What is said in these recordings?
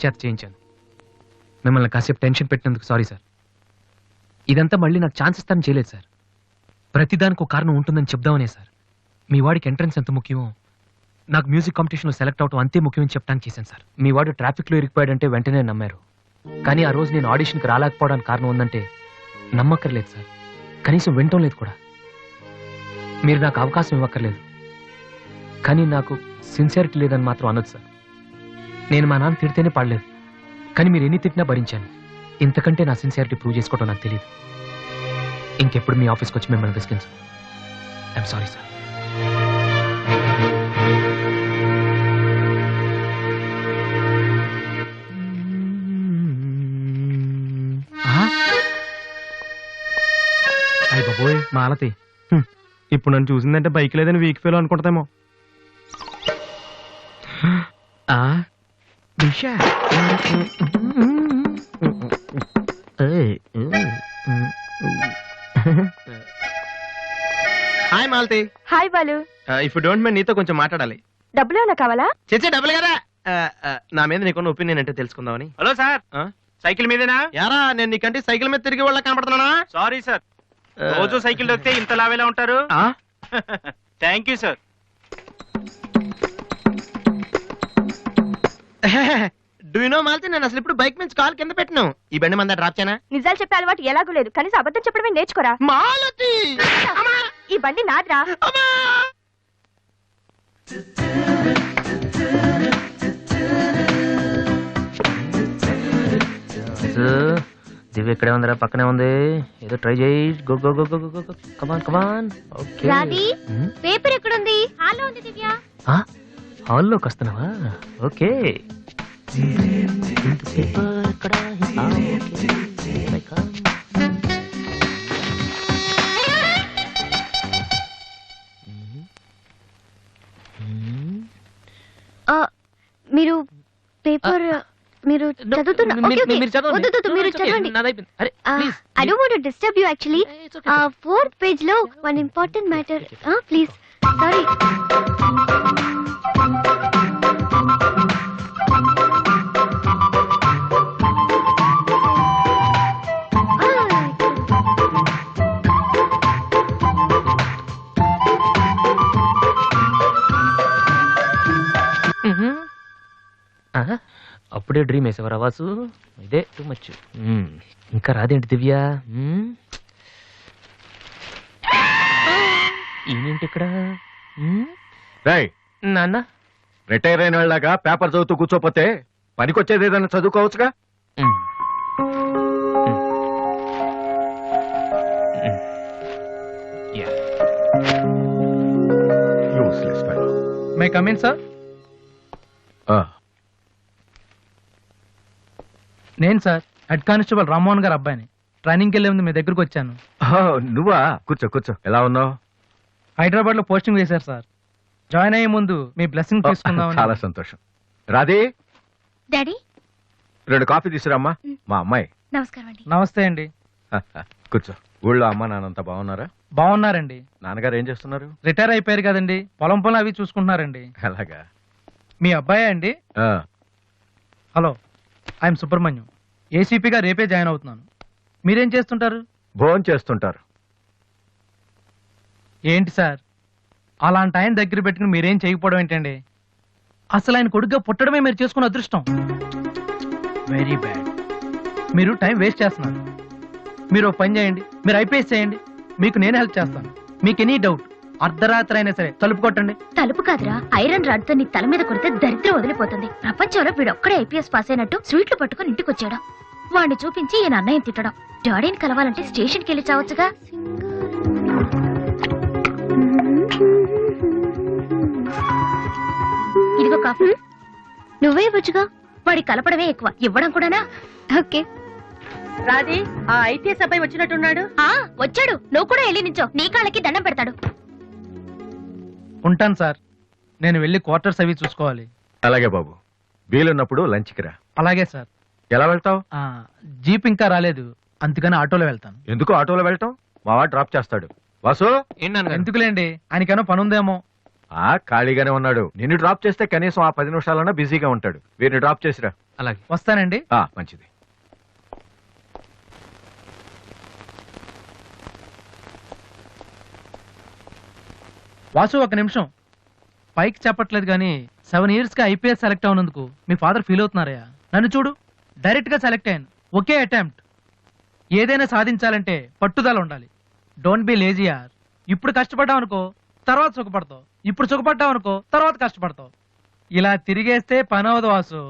చేత చేయించాను. మిమ్మల్ని కాసేపు టెన్షన్ పెట్టినందుకు సారీ సార్. ఇదంతా మళ్ళీ నాకు ఛాన్స్ ఇస్తానని చేయలేదు సార్. ప్రతిదానికి ఒక కారణం ఉంటుందని చెప్దామనే సార్. మీ వాడికి ఎంట్రన్స్ ఎంత ముఖ్యమో నాకు మ్యూజిక్ కాంపిటీషన్లో సెలెక్ట్ అవడం అంతే ముఖ్యమని చెప్పడానికి చేశాను సార్. మీ వాడు ట్రాఫిక్లో ఇరికిపోయాడంటే వెంటనే నమ్మారు. కానీ ఆ రోజు నేను ఆడిషన్కి రాలేకపోవడానికి కారణం ఉందంటే నమ్మక్కర్లేదు సార్. కనీసం వినటం లేదు కూడా. మీరు నాకు అవకాశం ఇవ్వక్కర్లేదు, కానీ నాకు సిన్సియారిటీ లేదని మాత్రం అనొచ్చు సార్. నేను మా నాన్న తిడితేనే పాడలేదు, కానీ మీరు ఎన్ని తిట్టినా భరించాను. ఇంతకంటే నా సిన్సియారిటీ ప్రూవ్ చేసుకోవడం నాకు తెలియదు. ఇంకెప్పుడు మీ ఆఫీస్కి వచ్చి మిమ్మల్ని విసిగించను. I'm sorry sir. అయ్య బాబోయ్ మాలతి, ఇప్పుడు నన్ను చూసిందంటే బైక్ లేదని వీక్ ఫెయిల్ అనుకుంటామేమో. Hi Malathi. Hi Balu. If you don't mind నీతో కొంచెం మాట్లాడాలి. డబ్బులు ఏమైనా కావాలా? చేసే డబ్బులు కదా. నా మీద నీకున్న ఒపీనియన్ అంటే తెలుసుకుందామని. హలో సార్, సైకిల్ మీదేనా? యారా నేను నీకంటే సైకిల్ మీద తిరిగి వాళ్ళ కనపడుతున్నా. సారీ సార్, రోజు సైకిల్ దొరికితే ఇంత లావేలా ఉంటారు. Thank you sir. Do you know Malathi, నేను అసలు ఇప్పుడు బైక్ నుంచి కాల్ కింద పెట్టను. ఈ బండి మంద డ్రాప్ చేయనా? నిజాలు చెప్పే అలవాటు ఎలాగూ లేదు, కనీసం అబద్ధం చెప్పడమే నేర్చుకోరా. మాలతి, ఈ బండి నాదిరా. దివ్య ఇక్కడే ఉందిరా, పక్కనే ఉంది. ఏదో ట్రై చేయి. Go go go go go go. Come on come on. Okay. రాది, పేపర్ ఎక్కడుంది? హాల్లో ఉంది దివ్య. హాల్లోకి వస్తున్నావా? ఓకే. పేపర్ ఎక్కడ? మీరు పేపర్ మీరు చదువుతున్నా? మీరు చదవండి. I don't want to disturb you actually. 4th page లో one important matter. Please. Sorry. అప్పుడే డ్రీమ్ వేసేవారా వాసు? ఇదే టూ మచ్. ఇంకా రాదేంటి దివ్య? ఈయనేంటి ఇక్కడ? నాన్న, రిటైర్ అయిన వాళ్ళగా పేపర్ చదువుతూ కూర్చోపోతే పనికొచ్చేది ఏదైనా చదువుకోవచ్చుగా. May come in sir? నేను sir head constable Rammohan garu అబ్బాయిని. ట్రైనింగ్కి వెళ్ళే ముందు మీ దగ్గరకు వచ్చాను. నువ్వా? కూర్చో కూర్చో. ఎలా ఉన్నావు? హైదరాబాద్ లో పోస్టింగ్ వేశారు సార్. జాయిన్ అయ్యే ముందు మీ బ్లెస్సింగ్ తీసుకుందాం. చాలా సంతోషం. రాధే, డాడీ 2 కాఫీ తీసుకురామ్మా. మా అమ్మాయి. నమస్కారం అండి. నమస్తే అండి. కూర్చో. ఊళ్ళో అమ్మ నాన్నంతా బాగున్నారా? బాగున్నారండి. నాన్నగారు ఏం చేస్తున్నారు? రిటైర్ అయిపోయారు కదండి, పొలం పొలం అవి చూసుకుంటున్నారండి. అలాగా. మీ అబ్బాయే అండి? Hello, I'm Subrahmanyam. ఏసీపీగా రేపే జాయిన్ అవుతున్నాను. మీరేం చేస్తుంటారు? భోజనం చేస్తుంటారు. ఏంటి సార్, అలాంటి ఆయన దగ్గర పెట్టుకుని మీరేం చేయకపోవడం ఏంటండి? అసలు ఆయన కొడుగ్గా పుట్టడమే మీరు చేసుకున్న అదృష్టం. Very bad. మీరు టైం వేస్ట్ చేస్తున్నారు. మీరు ఒక పని చేయండి, మీరు ఐపీఎస్ చేయండి. మీకు నేను హెల్ప్ చేస్తాను. మీకు ఎనీ డౌట్ అర్ధరాత్రి అయినా సరే తలుపు కొట్టండి. తలుపు కాదురా, ఐరన్ రాడ్తో నీ తల మీద కొడితే దరిద్రం వదిలిపోతుంది. ప్రపంచంలో వీడొక్కడే ఐపీఎస్ పాస్ అయినట్టు స్వీట్లు పట్టుకుని ఇంటికి వచ్చాడు. వాడిని చూపించి ఈయన అన్నయ్యం తిట్టడం. డాడీని కలవాలంటే స్టేషన్కి వెళ్ళి చావచ్చుగా. ఇదిగో కాఫీ. నువ్వే ఇవ్వచ్చుగా. వాడి కలపడమే ఎక్కువ, ఇవ్వడం కూడానా? ఓకే. రాది, ఆ ఐపీఎస్ అబ్బాయి వచ్చినట్టున్నాడు. వచ్చాడు. నువ్వు కూడా వెళ్ళి నించో, నీ కాళ్ళకి దండం పెడతాడు. ఉంటాను సార్, నేను వెళ్ళి క్వార్టర్స్ అవి చూసుకోవాలి. అలాగే బాబు, వీలున్నప్పుడు లంచ్కి రా. అలాగే సార్. ఎలా వెళ్తావు? జీప్ ఇంకా రాలేదు, అందుకని ఆటోలో వెళ్తాను. ఎందుకు ఆటోలో వెళ్తాం? మావాడు డ్రాప్ చేస్తాడు. వాసు, ఎందుకులేండి, ఆయనకేమో పనుందేమో. ఖాళీగానే ఉన్నాడు. నిన్ను డ్రాప్ చేస్తే కనీసం ఆ 10 నిమిషాలన్నా బిజీగా ఉంటాడు. వీరిని డ్రాప్ చేసిరా. అలాగే. వస్తానండి. మంచిది. వాసు ఒక నిమిషం. పైకి చెప్పట్లేదు కానీ 7 years గా ఐపీఎస్ సెలెక్ట్ అవునందుకు మీ ఫాదర్ ఫీల్ అవుతున్నారయ్యా. నన్ను చూడు, డైరెక్ట్ గా సెలెక్ట్ అయ్యాను. ఒకే అటెంప్ట్. ఏదైనా సాధించాలంటే పట్టుదల ఉండాలి. డోంట్ బి లేజీ యార్. ఇప్పుడు కష్టపడ్డావు అనుకో, తర్వాత సుఖపడతావు. ఇప్పుడు సుఖపడ్డావు అనుకో, తర్వాత కష్టపడతావు. ఇలా తిరిగేస్తే పని అవదు వాసు.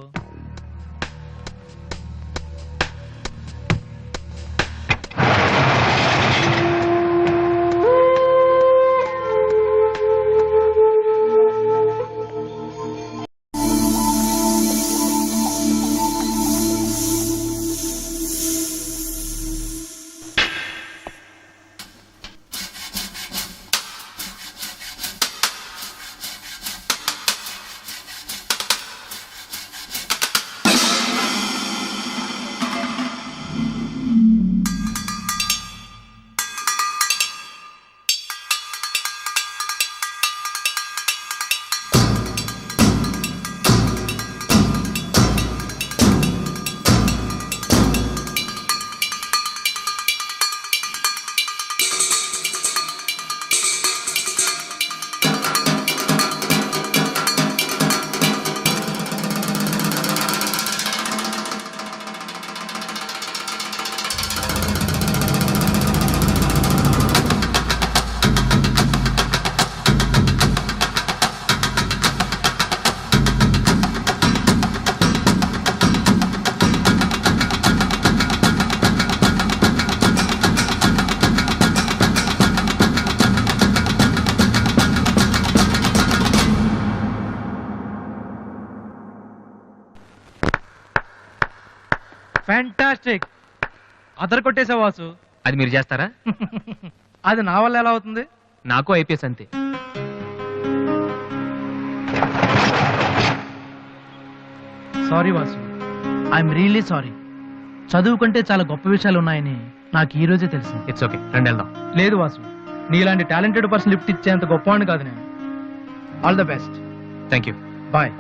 ఫ్యాంటాస్టిక్. అదర్ కొట్టేసా వాసు. అది మీరు చేస్తారా? అది నా వల్ల ఎలా అవుతుంది? నాకు ఐపీఎస్ అంతే. Sorry Vasu, I'm really sorry. చదువుకుంటే చాలా గొప్ప విషయాలు ఉన్నాయని నాకు ఈ రోజే తెలిసింది. ఇట్స్ ఓకే, రండి వెళ్దాం. లేదు వాసు, నీలాంటి టాలెంటెడ్ పర్సన్ లిఫ్ట్ ఇచ్చేంత గొప్పవాడిని కాదు నేను. All the best. Thank you. Bye.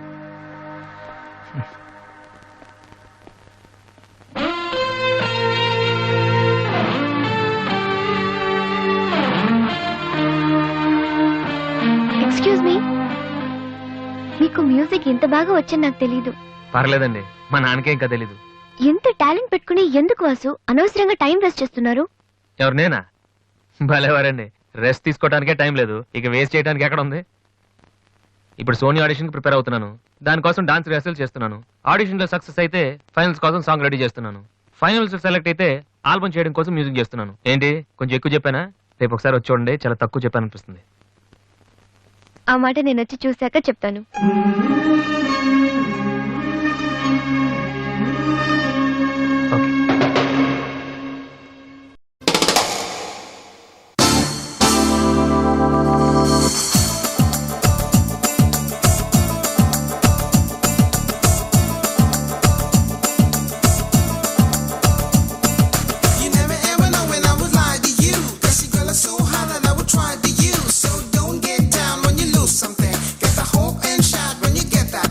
Excuse me, మీకు మ్యూజిక్ ఇంత బాగా వచ్చని నాకు తెలీదు. పర్లేదండి, మా నాన్నకే ఇంకా తెలీదు. ఎంత టాలెంట్ పెట్టుకుని ఎందుకు వాసు అనవసరంగా టైం వేస్ట్ చేస్తున్నారు? ఎవరు, నేనా? భలేవారండి, రెస్ట్ తీసుకోవడానికే టైం లేదు, ఇక వేస్ట్ చేయడానికి ఎక్కడ ఉంది? ఇప్పుడు సోనీ ఆడిషన్ కి ప్రిపేర్ అవుతున్నాను. దానికోసం డాన్స్ రిహర్సల్ చేస్తున్నాను. ఆడిషన్ లో సక్సెస్ అయితే ఫైనల్స్ కోసం సాంగ్ రెడీ చేస్తున్నాను. ఫైనల్స్ సెలెక్ట్ అయితే ఆల్బమ్ చేయడం కోసం మ్యూజిక్ చేస్తున్నాను. ఏంటి కొంచెం ఎక్కువ చెప్పానా? రేపు ఒకసారి వచ్చి చూడండి, చాలా తక్కువ చెప్పాను అనిపిస్తుంది. ఆ మాట నేను వచ్చి చూశాక చెప్తాను. Okay. You never ever know when I was lying to you. 'Cause she girl is so hot that I would try to use. So don't get down when you lose something. Get the hope and shot when you get that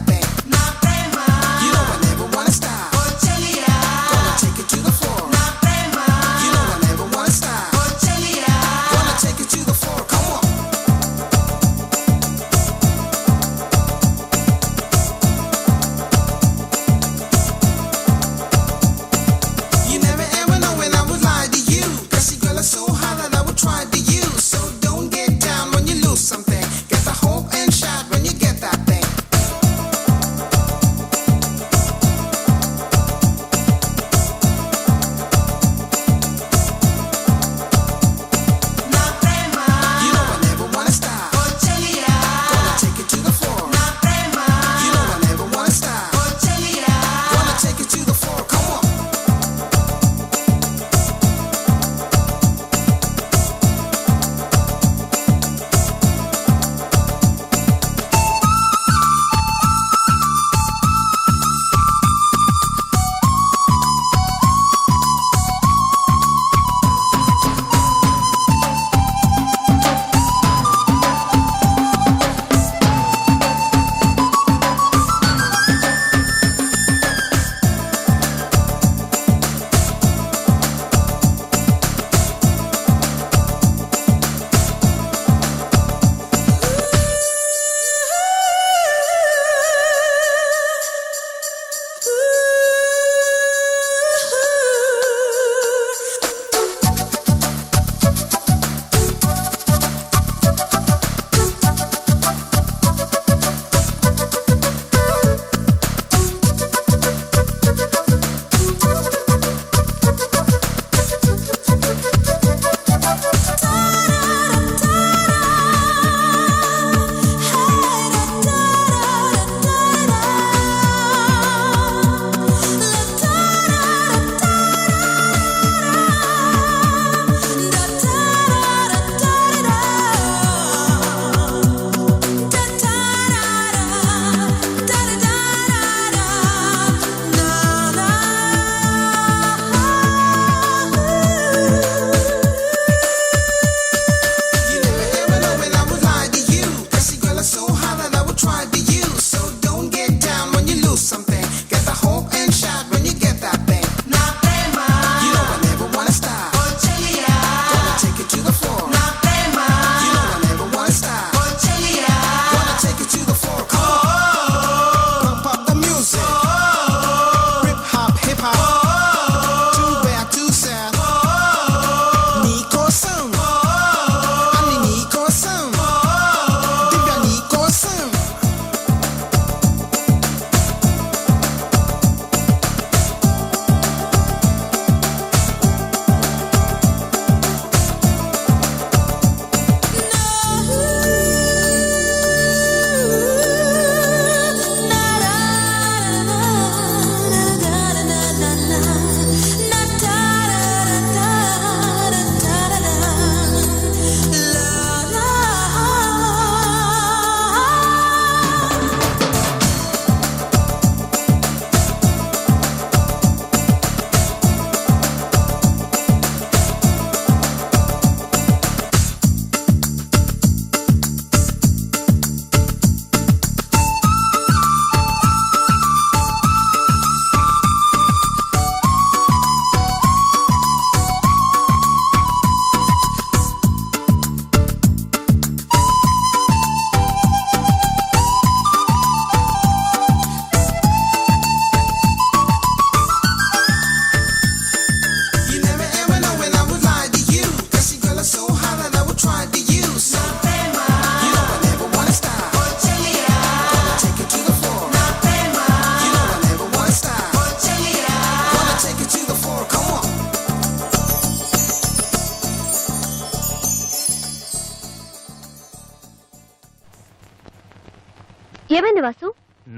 ఏమైంది వాసు?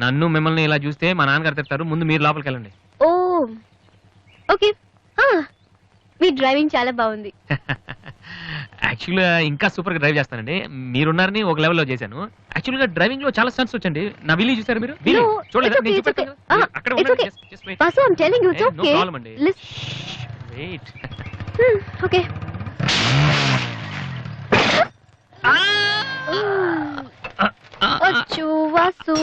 నన్ను మిమ్మల్ని ఇలా చూస్తే మా నాన్నగారు తిడతారు. ముందు మీరు లోపలికి వెళ్ళండి. ఓ ఓకే. మీ డ్రైవింగ్ చాలా బాగుంది. యాక్చువల్గా ఇంకా సూపర్ గా డ్రైవ్ చేస్తానండి. మీరున్నారని ఒక లెవెల్లో చేశాను. యాక్చువల్ గా డ్రైవింగ్ లో చాలా స్టన్స్ వచ్చండి. నా విల్లీ చూసారు మీరు? No, చూడలేదా? it's okay, నేను it's okay. చూపెడతాను కదా. అక్కడ It's ఉండండి. okay. Just wait. Vasu, I'm telling you, it's No okay. problem అండి. Wait. Okay. అచ్చో వాసు.